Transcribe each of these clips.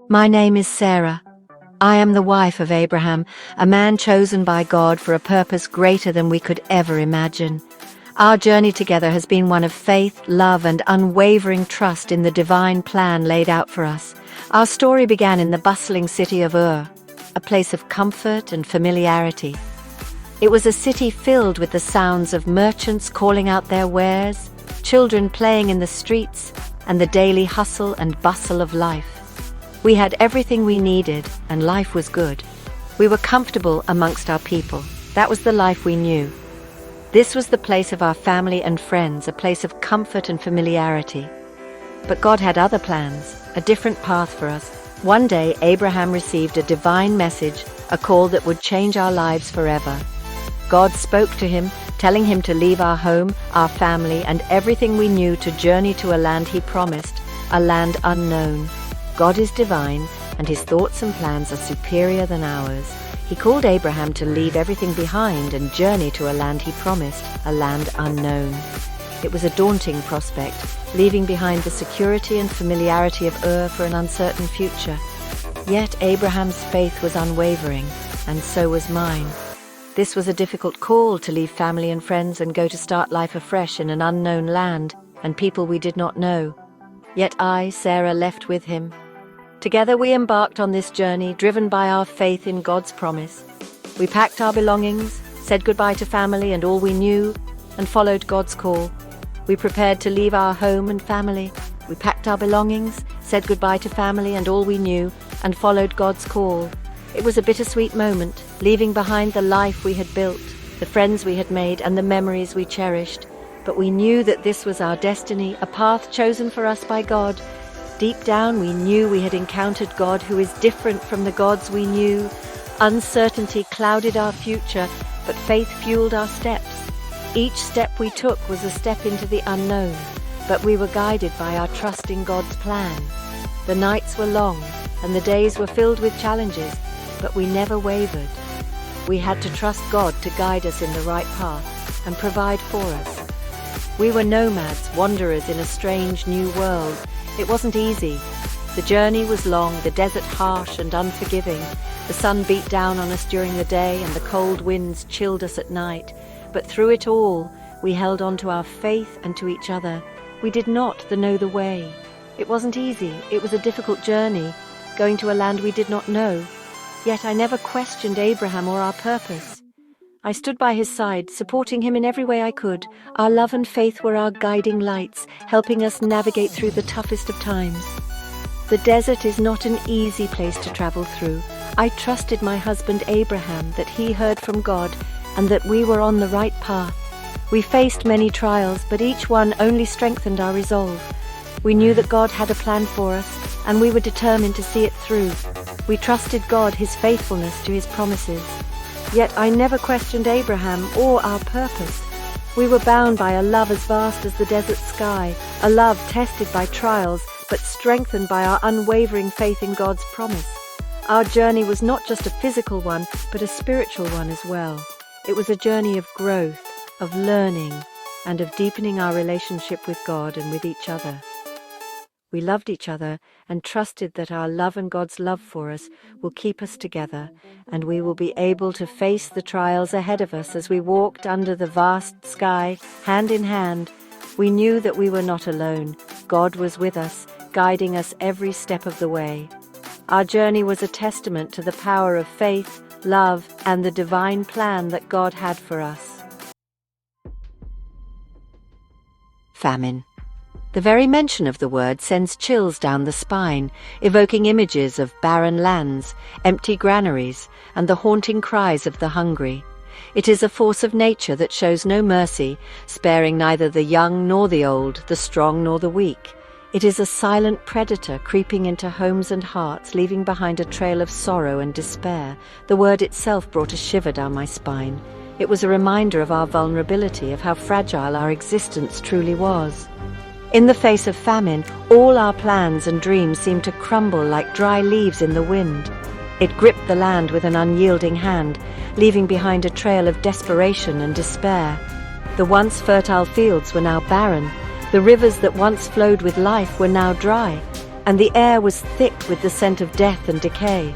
My name is Sarah. I am the wife of Abraham, a man chosen by God for a purpose greater than we could ever imagine. Our journey together has been one of faith, love, and unwavering trust in the divine plan laid out for us. Our story began in the bustling city of Ur, a place of comfort and familiarity. It was a city filled with the sounds of merchants calling out their wares, children playing in the streets, and the daily hustle and bustle of life. We had everything we needed, and life was good. We were comfortable amongst our people. That was the life we knew. This was the place of our family and friends, a place of comfort and familiarity. But God had other plans, a different path for us. One day, Abraham received a divine message, a call that would change our lives forever. God spoke to him, telling him to leave our home, our family, and everything we knew to journey to a land he promised, a land unknown. God is divine, and his thoughts and plans are superior than ours. He called Abraham to leave everything behind and journey to a land he promised, a land unknown. It was a daunting prospect, leaving behind the security and familiarity of Ur for an uncertain future. Yet Abraham's faith was unwavering, and so was mine. This was a difficult call, to leave family and friends and go to start life afresh in an unknown land and people we did not know. Yet I, Sarah, left with him. Together we embarked on this journey, driven by our faith in God's promise. We packed our belongings, said goodbye to family and all we knew, and followed God's call. We prepared to leave our home and family. We packed our belongings, said goodbye to family and all we knew, and followed God's call. It was a bittersweet moment, leaving behind the life we had built, the friends we had made, and the memories we cherished. But we knew that this was our destiny, a path chosen for us by God. Deep down, we knew we had encountered God who is different from the gods we knew. Uncertainty clouded our future, but faith fueled our steps. Each step we took was a step into the unknown, but we were guided by our trust in God's plan. The nights were long, and the days were filled with challenges, but we never wavered. We had to trust God to guide us in the right path and provide for us. We were nomads, wanderers in a strange new world. It wasn't easy. The journey was long, the desert harsh and unforgiving. The sun beat down on us during the day and the cold winds chilled us at night. But through it all, we held on to our faith and to each other. We did not know the way. It wasn't easy. It was a difficult journey, going to a land we did not know. Yet I never questioned Abraham or our purpose. I stood by his side, supporting him in every way I could. Our love and faith were our guiding lights, helping us navigate through the toughest of times. The desert is not an easy place to travel through. I trusted my husband Abraham that he heard from God and that we were on the right path. We faced many trials, but each one only strengthened our resolve. We knew that God had a plan for us, and we were determined to see it through. We trusted God, his faithfulness to his promises. Yet I never questioned Abraham or our purpose. We were bound by a love as vast as the desert sky, a love tested by trials, but strengthened by our unwavering faith in God's promise. Our journey was not just a physical one, but a spiritual one as well. It was a journey of growth, of learning, and of deepening our relationship with God and with each other. We loved each other and trusted that our love and God's love for us will keep us together, and we will be able to face the trials ahead of us as we walked under the vast sky, hand in hand. We knew that we were not alone. God was with us, guiding us every step of the way. Our journey was a testament to the power of faith, love, and the divine plan that God had for us. Famine. The very mention of the word sends chills down the spine, evoking images of barren lands, empty granaries, and the haunting cries of the hungry. It is a force of nature that shows no mercy, sparing neither the young nor the old, the strong nor the weak. It is a silent predator creeping into homes and hearts, leaving behind a trail of sorrow and despair. The word itself brought a shiver down my spine. It was a reminder of our vulnerability, of how fragile our existence truly was. In the face of famine, all our plans and dreams seemed to crumble like dry leaves in the wind. It gripped the land with an unyielding hand, leaving behind a trail of desperation and despair. The once fertile fields were now barren. The rivers that once flowed with life were now dry. and the air was thick with the scent of death and decay.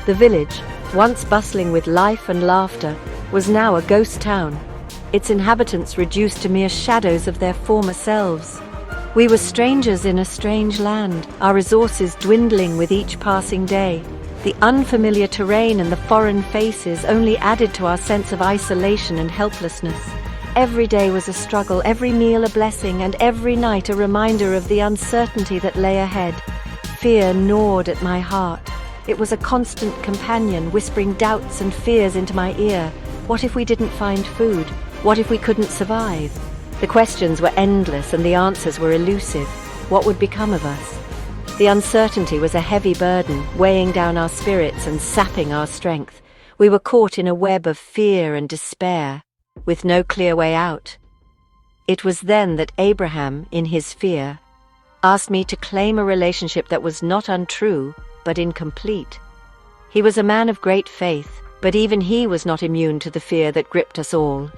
The village, once bustling with life and laughter, was now a ghost town, its inhabitants reduced to mere shadows of their former selves. We were strangers in a strange land, our resources dwindling with each passing day. The unfamiliar terrain and the foreign faces only added to our sense of isolation and helplessness. Every day was a struggle, every meal a blessing, and every night a reminder of the uncertainty that lay ahead. Fear gnawed at my heart. It was a constant companion, whispering doubts and fears into my ear. What if we didn't find food? What if we couldn't survive? The questions were endless and the answers were elusive. What would become of us? The uncertainty was a heavy burden, weighing down our spirits and sapping our strength. We were caught in a web of fear and despair, with no clear way out. It was then that Abraham, in his fear, asked me to claim a relationship that was not untrue, but incomplete. He was a man of great faith, but even he was not immune to the fear that gripped us all.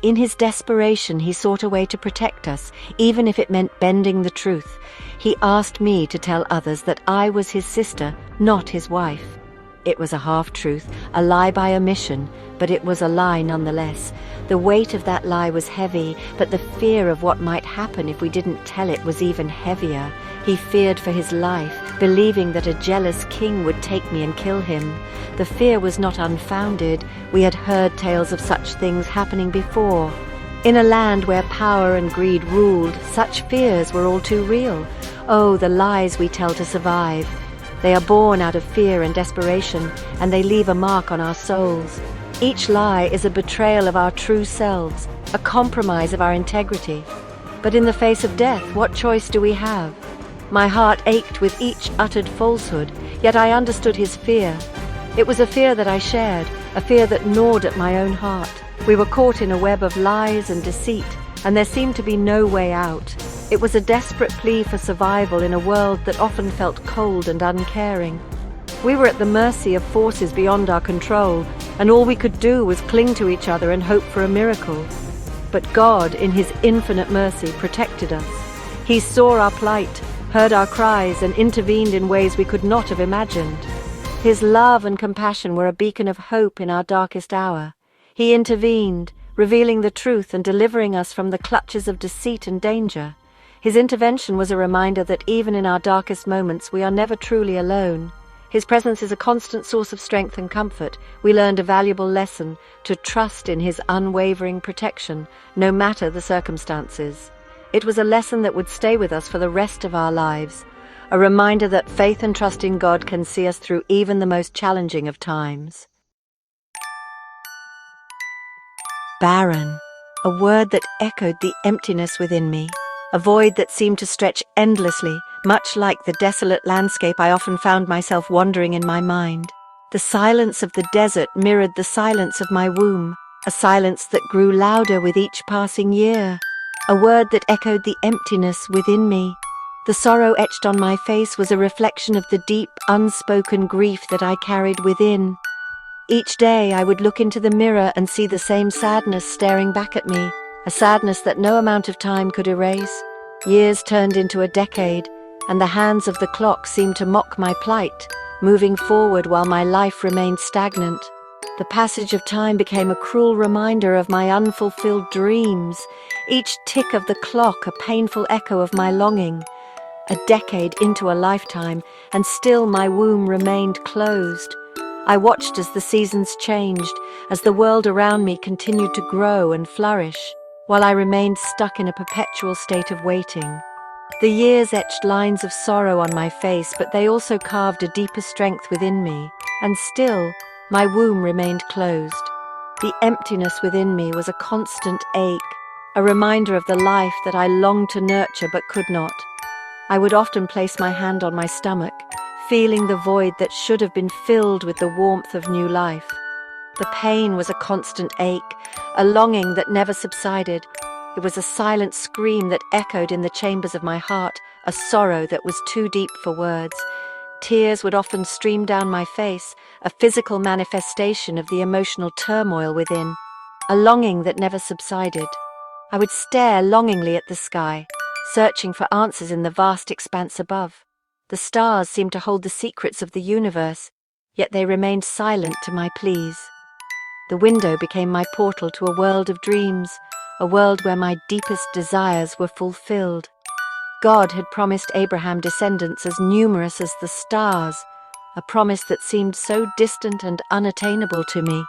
In his desperation, he sought a way to protect us, even if it meant bending the truth. He asked me to tell others that I was his sister, not his wife. It was a half-truth, a lie by omission, but it was a lie nonetheless. The weight of that lie was heavy, but the fear of what might happen if we didn't tell it was even heavier. He feared for his life, believing that a jealous king would take me and kill him. The fear was not unfounded. We had heard tales of such things happening before. In a land where power and greed ruled, such fears were all too real. Oh, the lies we tell to survive. They are born out of fear and desperation, and they leave a mark on our souls. Each lie is a betrayal of our true selves, a compromise of our integrity. But in the face of death, what choice do we have? My heart ached with each uttered falsehood, yet I understood his fear. It was a fear that I shared, a fear that gnawed at my own heart. We were caught in a web of lies and deceit, and there seemed to be no way out. It was a desperate plea for survival in a world that often felt cold and uncaring. We were at the mercy of forces beyond our control, and all we could do was cling to each other and hope for a miracle. But God, in his infinite mercy, protected us. He saw our plight, heard our cries, and intervened in ways we could not have imagined. His love and compassion were a beacon of hope in our darkest hour. He intervened, revealing the truth and delivering us from the clutches of deceit and danger. His intervention was a reminder that even in our darkest moments we are never truly alone. His presence is a constant source of strength and comfort. We learned a valuable lesson, to trust in his unwavering protection, no matter the circumstances. It was a lesson that would stay with us for the rest of our lives, a reminder that faith and trust in God can see us through even the most challenging of times. Barren, a word that echoed the emptiness within me, a void that seemed to stretch endlessly, much like the desolate landscape I often found myself wandering in my mind. The silence of the desert mirrored the silence of my womb, a silence that grew louder with each passing year, a word that echoed the emptiness within me. The sorrow etched on my face was a reflection of the deep, unspoken grief that I carried within. Each day I would look into the mirror and see the same sadness staring back at me, a sadness that no amount of time could erase. Years turned into a decade, and the hands of the clock seemed to mock my plight, moving forward while my life remained stagnant. The passage of time became a cruel reminder of my unfulfilled dreams, each tick of the clock a painful echo of my longing. A decade into a lifetime, and still my womb remained closed. I watched as the seasons changed, as the world around me continued to grow and flourish, while I remained stuck in a perpetual state of waiting. The years etched lines of sorrow on my face, but they also carved a deeper strength within me, and still, my womb remained closed. The emptiness within me was a constant ache, a reminder of the life that I longed to nurture but could not. I would often place my hand on my stomach, feeling the void that should have been filled with the warmth of new life. The pain was a constant ache, a longing that never subsided. It was a silent scream that echoed in the chambers of my heart, a sorrow that was too deep for words. Tears would often stream down my face, a physical manifestation of the emotional turmoil within, a longing that never subsided. I would stare longingly at the sky, searching for answers in the vast expanse above. The stars seemed to hold the secrets of the universe, yet they remained silent to my pleas. The window became my portal to a world of dreams, a world where my deepest desires were fulfilled. God had promised Abraham descendants as numerous as the stars, a promise that seemed so distant and unattainable to me.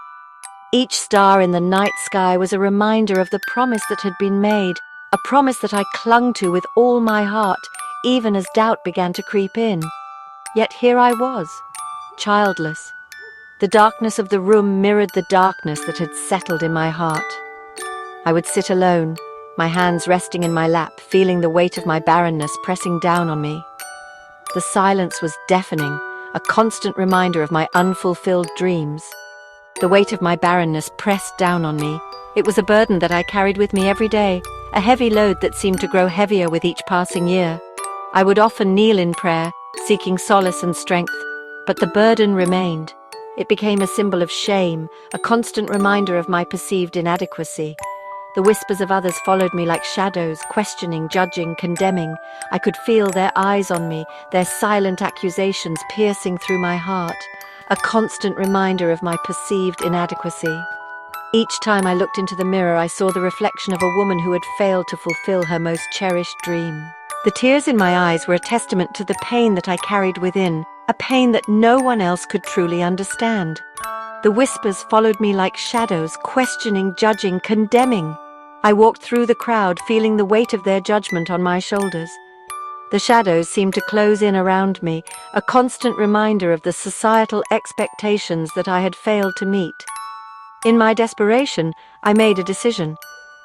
Each star in the night sky was a reminder of the promise that had been made, a promise that I clung to with all my heart, even as doubt began to creep in. Yet here I was, childless. The darkness of the room mirrored the darkness that had settled in my heart. I would sit alone, my hands resting in my lap, feeling the weight of my barrenness pressing down on me. The silence was deafening, a constant reminder of my unfulfilled dreams. The weight of my barrenness pressed down on me. It was a burden that I carried with me every day, a heavy load that seemed to grow heavier with each passing year. I would often kneel in prayer, seeking solace and strength, but the burden remained. It became a symbol of shame, a constant reminder of my perceived inadequacy. The whispers of others followed me like shadows, questioning, judging, condemning. I could feel their eyes on me, their silent accusations piercing through my heart, a constant reminder of my perceived inadequacy. Each time I looked into the mirror, I saw the reflection of a woman who had failed to fulfill her most cherished dream. The tears in my eyes were a testament to the pain that I carried within, a pain that no one else could truly understand. The whispers followed me like shadows, questioning, judging, condemning. I walked through the crowd, feeling the weight of their judgment on my shoulders. The shadows seemed to close in around me, a constant reminder of the societal expectations that I had failed to meet. In my desperation, I made a decision.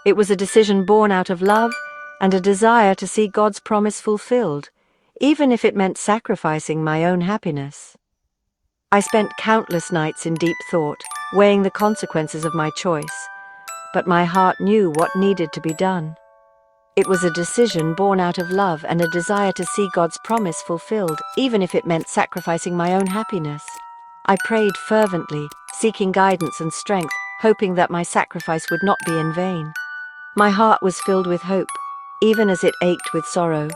It was a decision born out of love and a desire to see God's promise fulfilled, even if it meant sacrificing my own happiness. I spent countless nights in deep thought, weighing the consequences of my choice, but my heart knew what needed to be done. It was a decision born out of love and a desire to see God's promise fulfilled, even if it meant sacrificing my own happiness. I prayed fervently, seeking guidance and strength, hoping that my sacrifice would not be in vain. My heart was filled with hope, even as it ached with sorrow,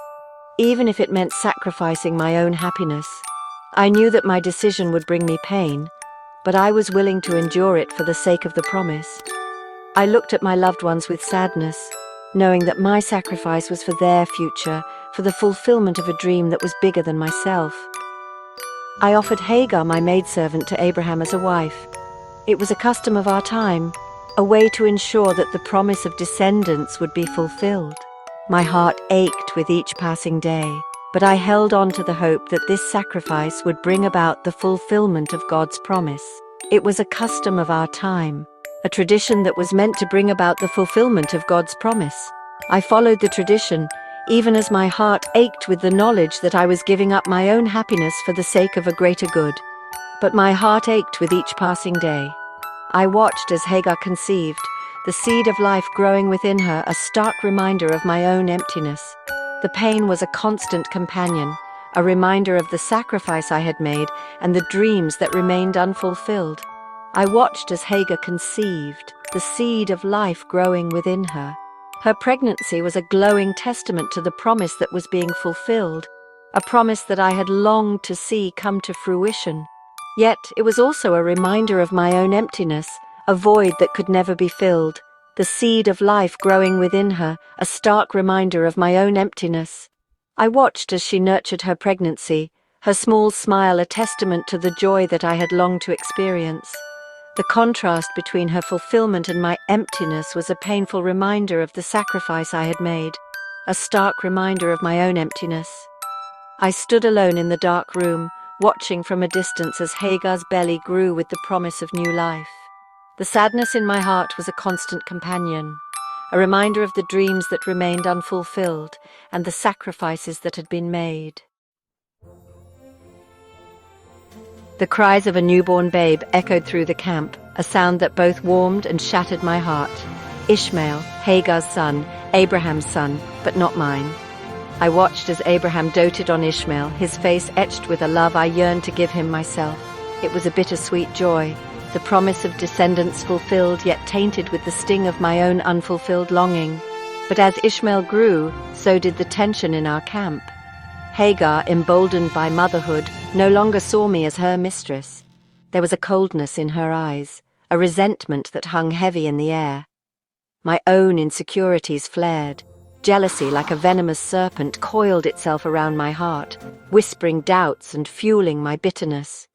even if it meant sacrificing my own happiness. I knew that my decision would bring me pain, but I was willing to endure it for the sake of the promise. I looked at my loved ones with sadness, knowing that my sacrifice was for their future, for the fulfillment of a dream that was bigger than myself. I offered Hagar, my maidservant, to Abraham as a wife. It was a custom of our time, a way to ensure that the promise of descendants would be fulfilled. My heart ached with each passing day, but I held on to the hope that this sacrifice would bring about the fulfillment of God's promise. It was a custom of our time, a tradition that was meant to bring about the fulfillment of God's promise. I followed the tradition, even as my heart ached with the knowledge that I was giving up my own happiness for the sake of a greater good. But my heart ached with each passing day. I watched as Hagar conceived, the seed of life growing within her, a stark reminder of my own emptiness. The pain was a constant companion, a reminder of the sacrifice I had made and the dreams that remained unfulfilled. I watched as Hagar conceived, the seed of life growing within her. Her pregnancy was a glowing testament to the promise that was being fulfilled, a promise that I had longed to see come to fruition. Yet it was also a reminder of my own emptiness, a void that could never be filled. The seed of life growing within her, a stark reminder of my own emptiness. I watched as she nurtured her pregnancy, her small smile a testament to the joy that I had longed to experience. The contrast between her fulfillment and my emptiness was a painful reminder of the sacrifice I had made, a stark reminder of my own emptiness. I stood alone in the dark room, watching from a distance as Hagar's belly grew with the promise of new life. The sadness in my heart was a constant companion, a reminder of the dreams that remained unfulfilled and the sacrifices that had been made. The cries of a newborn babe echoed through the camp, a sound that both warmed and shattered my heart. Ishmael, Hagar's son, Abraham's son, but not mine. I watched as Abraham doted on Ishmael, his face etched with a love I yearned to give him myself. It was a bittersweet joy, the promise of descendants fulfilled yet tainted with the sting of my own unfulfilled longing. But as Ishmael grew, so did the tension in our camp. Hagar, emboldened by motherhood, no longer saw me as her mistress. There was a coldness in her eyes, a resentment that hung heavy in the air. My own insecurities flared. Jealousy, like a venomous serpent, coiled itself around my heart, whispering doubts and fueling my bitterness.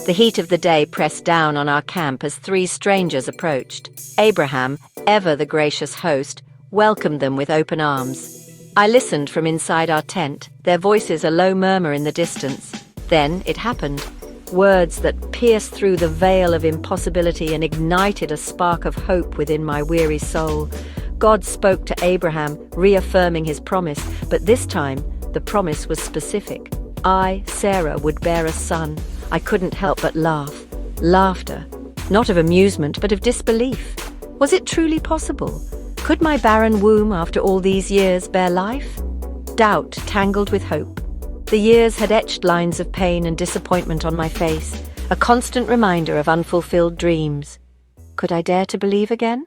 The heat of the day pressed down on our camp as three strangers approached. Abraham, ever the gracious host, welcomed them with open arms. I listened from inside our tent, their voices a low murmur in the distance. Then it happened. Words that pierced through the veil of impossibility and ignited a spark of hope within my weary soul. God spoke to Abraham, reaffirming his promise, but this time the promise was specific. I, Sarah, would bear a son. I couldn't help but laugh. Laughter, not of amusement, but of disbelief. Was it truly possible? Could my barren womb, after all these years, bear life? Doubt tangled with hope. The years had etched lines of pain and disappointment on my face, a constant reminder of unfulfilled dreams. Could I dare to believe again?